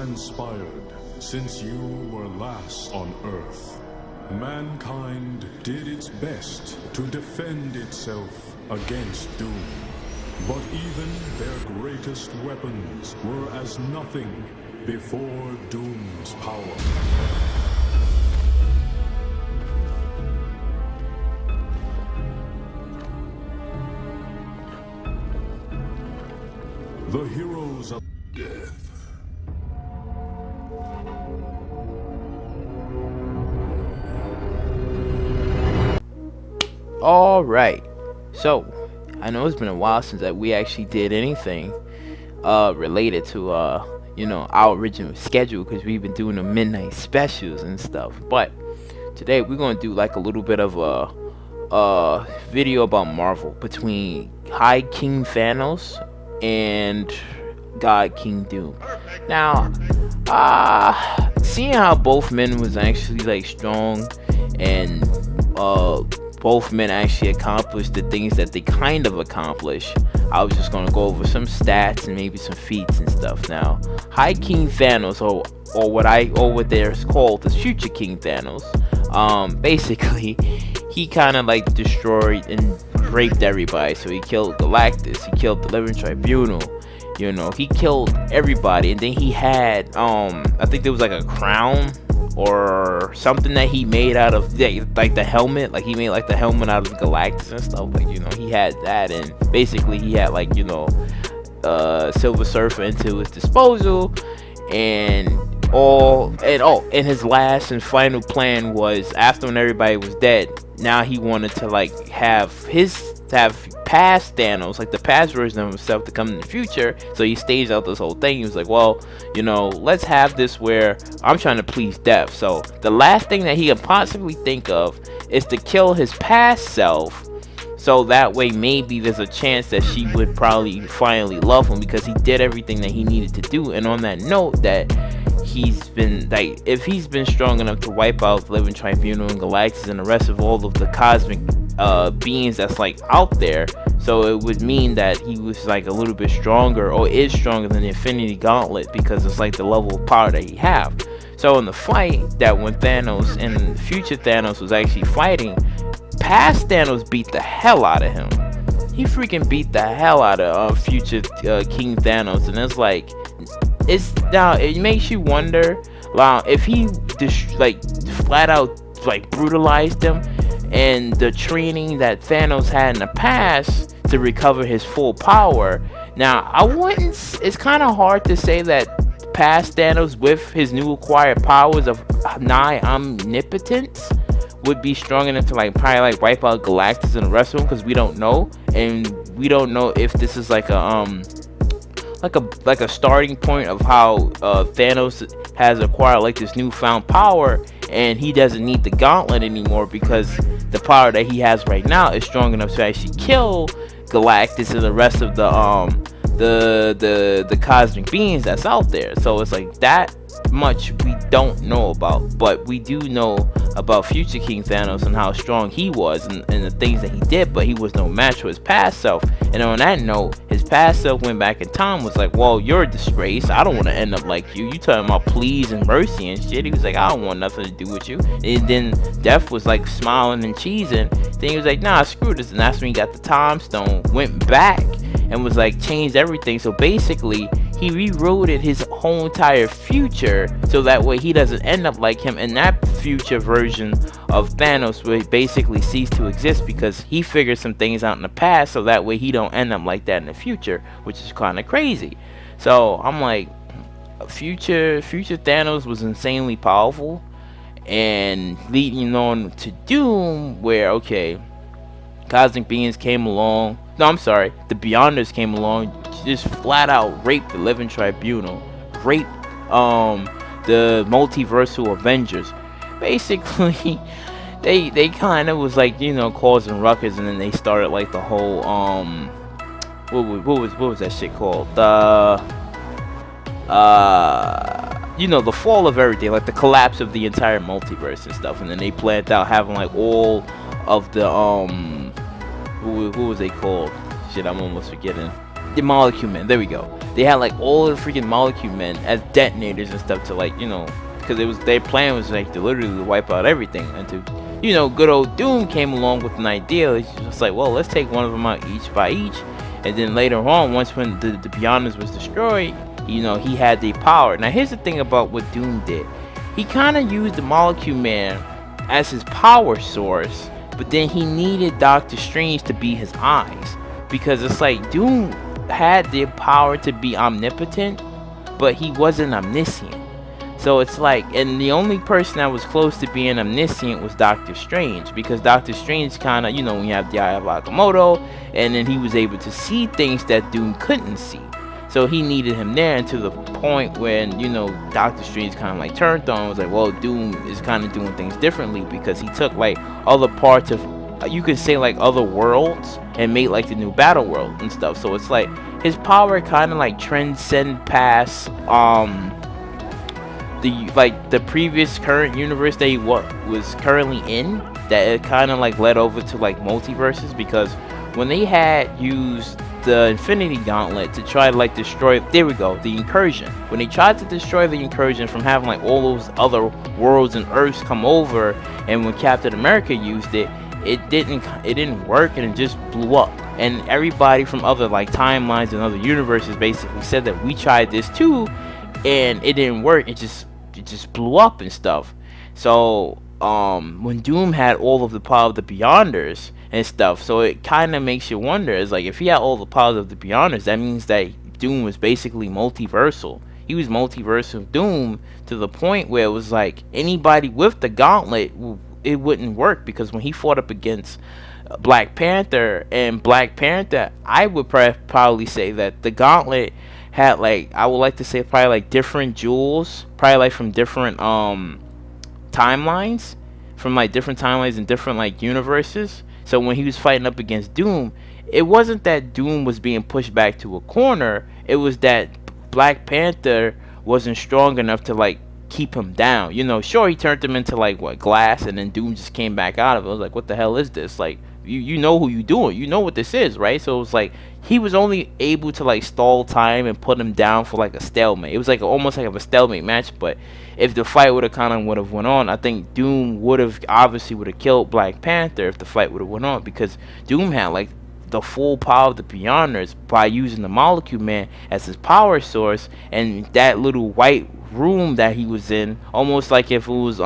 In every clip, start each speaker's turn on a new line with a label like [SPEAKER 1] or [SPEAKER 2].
[SPEAKER 1] transpired since you were last on Earth. Mankind did its best to defend itself against Doom. But even their greatest weapons were as nothing before Doom's power. The heroes of death.
[SPEAKER 2] All right, so I know it's been a while since that we actually did anything related to our original schedule, because we've been doing the midnight specials and stuff. But today we're gonna do like a little bit of a video about Marvel between High King Thanos and God King Doom. Now, seeing how both men was actually like strong, and both men actually accomplished the things that they kind of accomplished, I was just gonna go over some stats and maybe some feats and stuff. Now, High King Thanos, or what they're called as Future King Thanos, basically he kind of like destroyed and raped everybody. So he killed Galactus, he killed the Living Tribunal, he killed everybody. And then he had I think there was like a crown or something that he made out of like the helmet, like he made like the helmet out of Galactus and stuff, like he had that. And basically he had like Silver Surfer into his disposal, and his last and final plan was, after when everybody was dead, now he wanted to like have past Thanos, like the past version of himself, to come in the future. So he staged out this whole thing. He was like, well, let's have this where I'm trying to please death. So the last thing that he could possibly think of is to kill his past self, so that way maybe there's a chance that she would probably finally love him, because he did everything that he needed to do. And on that note, that if he's been strong enough to wipe out the Living Tribunal and Galactus and the rest of all of the cosmic beings that's like out there, so it would mean that he was like a little bit stronger, or is stronger than the Infinity Gauntlet, because it's like the level of power that he have. So in the fight that when Thanos and future Thanos was actually fighting, past Thanos beat the hell out of him. He freaking beat the hell out of future King Thanos. And it's like, it makes you wonder, if he just like flat out like brutalized him, and the training that Thanos had in the past to recover his full power. Now, it's kind of hard to say that past Thanos, with his new acquired powers of nigh omnipotence, would be strong enough to like probably like wipe out Galactus and the rest of them, because we don't know. And we don't know if this is like a starting point of how Thanos has acquired like this newfound power, and he doesn't need the gauntlet anymore, because the power that he has right now is strong enough to actually kill Galactus and the rest of the cosmic beings that's out there. So it's like that much we don't know about, but we do know about future King Thanos and how strong he was, and the things that he did, but he was no match for his past self. And on that note, his past self went back in time, was like, well, you're a disgrace, I don't want to end up like you talking about pleas and mercy and shit. He was like, I don't want nothing to do with you. And then Death was like smiling and cheesing. Then he was like, nah, screw this. And that's when he got the time stone, went back, and was like changed everything. So basically he rewrote his whole entire future, so that way he doesn't end up like him, and that future version of Thanos will basically cease to exist, because he figured some things out in the past, so that way he don't end up like that in the future, which is kind of crazy. So I'm like, future Thanos was insanely powerful, and leading on to Doom, where okay, cosmic beings came along. No, I'm sorry, the Beyonders came along, just flat out raped the Living Tribunal, raped the multiversal Avengers. Basically, they kind of was like, causing ruckus, and then they started like the whole what was that shit called? The fall of everything, like the collapse of the entire multiverse and stuff. And then they planned out having like all of the what was they called? Shit, I'm almost forgetting. The Molecule Men. There we go. They had like all the freaking Molecule Men as detonators and stuff to like, because it was their plan was like to literally wipe out everything. And to, good old Doom came along with an idea. It's just like, well, let's take one of them out each by each, and then later on, once when the Beyonders was destroyed, he had the power. Now here's the thing about what Doom did. He kind of used the Molecule Man as his power source, but then he needed Doctor Strange to be his eyes, because it's like Doom had the power to be omnipotent, but he wasn't omniscient. So it's like, and the only person that was close to being omniscient was Doctor Strange, because Doctor Strange kind of, when you have the Eye of Agamotto, and then he was able to see things that Doom couldn't see. So he needed him there, and to the point when, Doctor Strange kind of like turned on, was like, well, Doom is kind of doing things differently, because he took like other parts of, you could say like other worlds, and made like the new battle world and stuff. So it's like his power kind of like transcend past the previous current universe that he was currently in, that it kind of like led over to like multiverses, because when they had used the Infinity Gauntlet to try to like destroy, there we go, the Incursion, when they tried to destroy the Incursion from having like all those other worlds and Earths come over, and when Captain America used it, it didn't work, and it just blew up. And everybody from other like timelines and other universes basically said that we tried this too, and it didn't work. It just blew up and stuff. So when Doom had all of the power of the Beyonders and stuff, so it kind of makes you wonder, is like, if he had all the powers of the Beyonders, that means that Doom was basically multiversal. He was multiversal Doom, to the point where it was like anybody with the gauntlet, it wouldn't work, because when he fought up against Black Panther, I would probably say that the gauntlet had like, I would like to say probably like different jewels, probably like from different timelines, and different like universes. So when he was fighting up against Doom, it wasn't that Doom was being pushed back to a corner, it was that Black Panther wasn't strong enough to like keep him down. Sure, he turned him into like glass, and then Doom just came back out of it. I was like, what the hell is this? Like, you know who you doing, you know what this is, right? So it was like he was only able to like stall time and put him down for like a stalemate. It was like almost like a stalemate match. But if the fight would have went on, I think Doom would have killed Black Panther if the fight would have went on, because Doom had like the full power of the Beyonders by using the Molecule Man as his power source, and that little white room that he was in, almost like if it was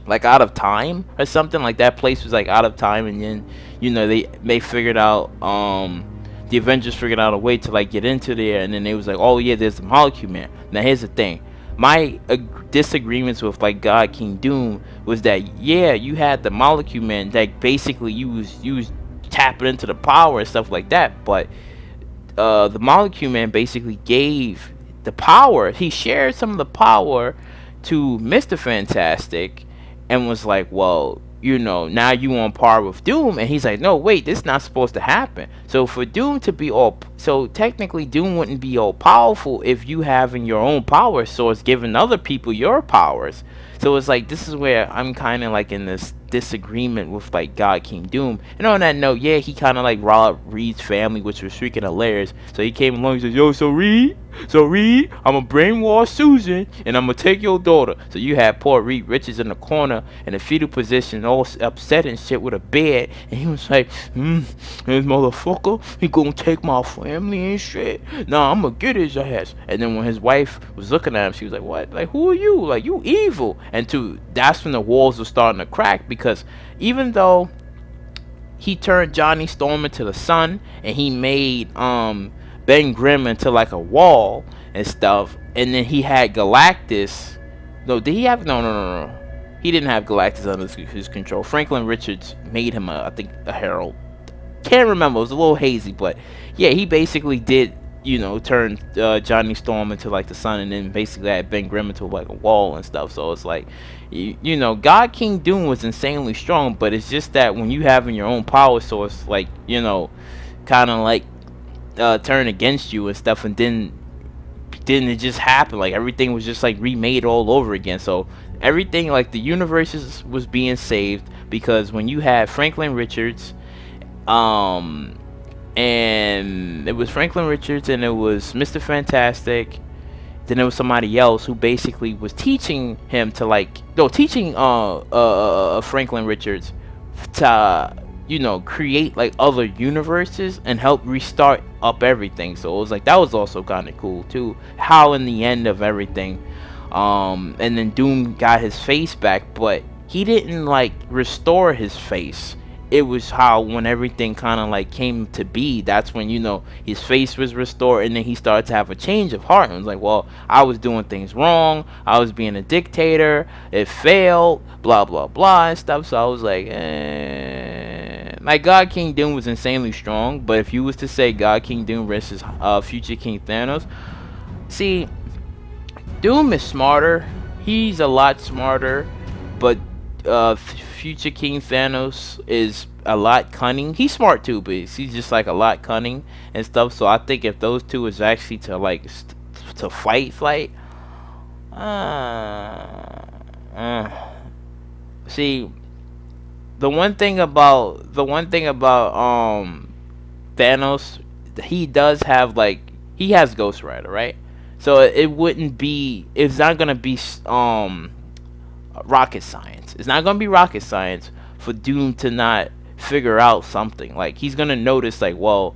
[SPEAKER 2] like out of time or something, like that place was like out of time, and then they figured out, the Avengers figured out a way to like get into there, and then they was like, oh yeah, there's the Molecule Man. Now here's the thing, my disagreements with like God King Doom was that, yeah, you had the Molecule Man that basically you was tapping into the power and stuff like that, but the Molecule Man basically gave the power, he shared some of the power to Mr. Fantastic, and was like, well, now you on par with Doom. And he's like, no, wait, this is not supposed to happen. So for Doom to be so technically Doom wouldn't be all powerful if you having your own power source giving other people your powers. So it's like, this is where I'm kind of like in this disagreement with like God King Doom. And on that note, yeah, he kind of like robbed Reed's family, which was freaking hilarious. So he came along and said, yo, so Reed, I'm gonna brainwash Susan, and I'm gonna take your daughter. So you had poor Reed Richards in the corner in a fetal position, all upset and shit, with a bed, and he was like, this motherfucker, he gonna take my family and shit. Nah, I'm gonna get his ass. And then when his wife was looking at him, she was like, what? Like, who are you? Like, you evil. And that's when the walls were starting to crack, because even though he turned Johnny Storm into the sun, and he made Ben Grimm into like a wall and stuff, and then he had Galactus. No, did he have? No. He didn't have Galactus under his control. Franklin Richards made him I think a herald. Can't remember. It was a little hazy, but yeah, he basically did, turn Johnny Storm into like the sun, and then basically had Ben Grimm into like a wall and stuff. So it's like, God King Doom was insanely strong, but it's just that when you having your own power source, like, kind of like turn against you and stuff, and then it just happened, like everything was just like remade all over again. So everything, like the universes was being saved, because when you had Franklin Richards and and it was Franklin Richards, and it was Mr. Fantastic. Then there was somebody else who basically was teaching him to like, no, teaching Franklin Richards to create like other universes and help restart up everything. So it was like that was also kind of cool too. How in the end of everything, and then Doom got his face back, but he didn't like restore his face. It was how when everything kind of like came to be, that's when his face was restored, and then he started to have a change of heart and was like, well, I was doing things wrong, I was being a dictator, it failed, blah blah blah and stuff. So I was like, like God King Doom was insanely strong, but if you was to say God King Doom versus Future King Thanos, see, Doom is smarter, he's a lot smarter, but Future King Thanos is a lot cunning. He's smart too, but he's just like a lot cunning and stuff. So I think if those two is actually to like to fight, see, the one thing about Thanos, he does have like, he has Ghost Rider, right? So it's not gonna be rocket science. It's not gonna be rocket science for Doom to not figure out something. Like, he's gonna notice like, well,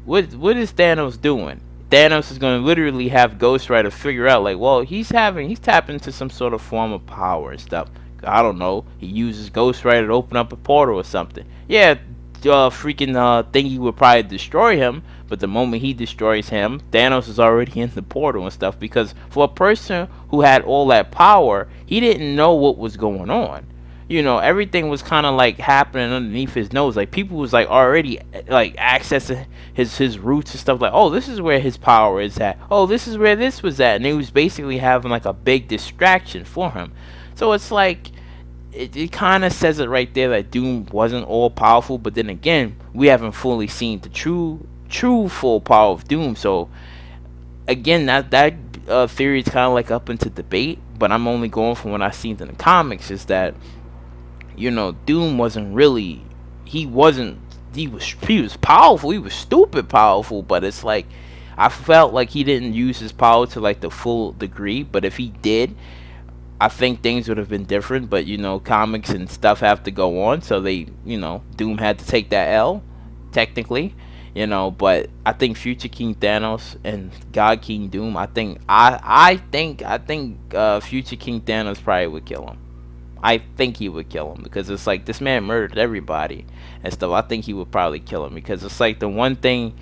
[SPEAKER 2] what is Thanos doing? Thanos is gonna literally have Ghost Rider figure out like, well, he's tapping into some sort of form of power and stuff. I don't know. He uses Ghost Rider to open up a portal or something. Yeah, freaking thingy would probably destroy him, but the moment he destroys him, Thanos is already in the portal and stuff. Because for a person who had all that power, he didn't know what was going on. Everything was kind of like happening underneath his nose. Like, people was like already like accessing his roots and stuff. Like, oh, this is where his power is at. Oh, this is where this was at. And it was basically having like a big distraction for him. So it's like, it kind of says it right there that Doom wasn't all powerful. But then again, we haven't fully seen the true full power of Doom. So again, that theory is kind of like up into debate. But I'm only going from what I've seen in the comics, is that Doom wasn't really, he was powerful, he was stupid powerful, but it's like, I felt like he didn't use his power to like the full degree. But if he did, I think things would have been different. But comics and stuff have to go on, so they Doom had to take that L, technically. But I think Future King Thanos and God King Doom, I think Future King Thanos probably would kill him. I think he would kill him, because it's like, this man murdered everybody and stuff. I think he would probably kill him, because it's like the one thing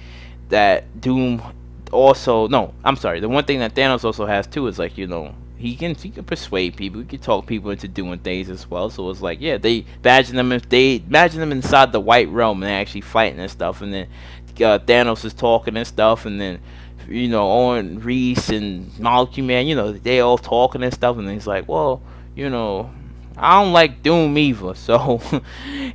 [SPEAKER 2] that Doom also, no, I'm sorry, the one thing that Thanos also has too is like, he can persuade people, he can talk people into doing things as well. So it's like, yeah, they imagine them inside the White Realm and they're actually fighting and stuff, and then Thanos is talking and stuff, and then Owen Reese and Molecule Man, they all talking and stuff, and then he's like, well, I don't like Doom either, so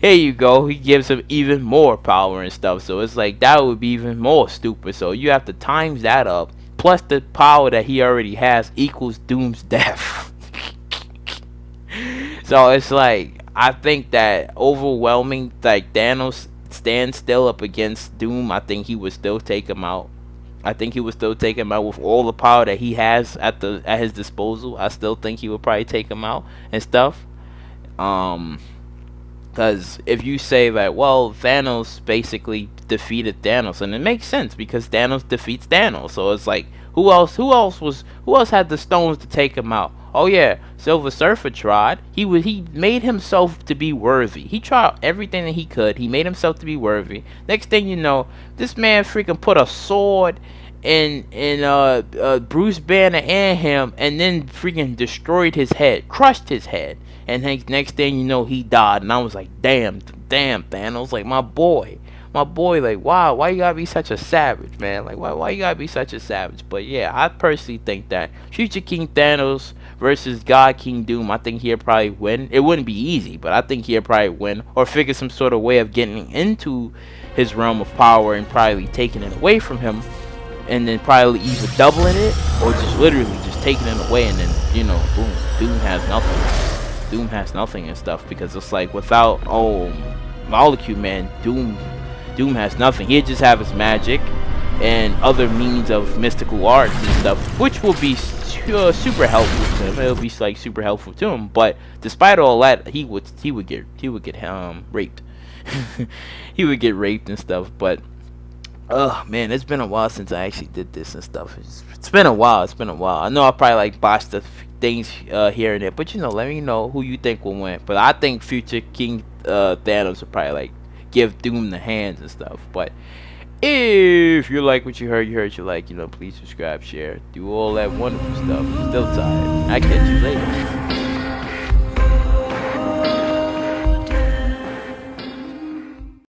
[SPEAKER 2] here you go. He gives him even more power and stuff. So it's like, that would be even more stupid. So you have to times that up, plus the power that he already has equals Doom's death. So it's like, I think that overwhelming, like, Thanos stands still up against Doom, I think he would still take him out. I think he would still take him out with all the power that he has at his disposal. I still think he would probably take him out and stuff. Because if you say that, well, Thanos basically defeated Thanos, and it makes sense because Thanos defeats Thanos. So it's like, who else had the stones to take him out? Oh yeah, Silver Surfer tried. He made himself to be worthy. He tried everything that he could. He made himself to be worthy. Next thing you know, this man freaking put a sword in Bruce Banner and him, and then freaking destroyed his head, crushed his head. And next thing you know, he died. And I was like, damn, Thanos, like, my boy, like, wow, why you gotta be such a savage, man? Like, why you gotta be such a savage? But yeah, I personally think that Future King Thanos versus God King Doom, I think he'll probably win. It wouldn't be easy, but I think he'll probably win, or figure some sort of way of getting into his realm of power and probably taking it away from him, and then probably either doubling it or just literally just taking it away, and then boom, Doom has nothing and stuff. Because it's like, without Molecule Man, Doom Doom has nothing. He'd just have his magic and other means of mystical arts and stuff, which will be super helpful to him. It'll be like super helpful to him. But despite all that, he would get raped. He would get raped and stuff. But oh man, it's been a while since I actually did this and stuff. It's been a while. It's been a while. I know I probably like botched the things here and there, but let me know who you think will win. But I think future King Thanos will probably like give Doom the hands and stuff. But if you like what you heard, you like, please subscribe, share, do all that wonderful stuff. Still time. I catch you later.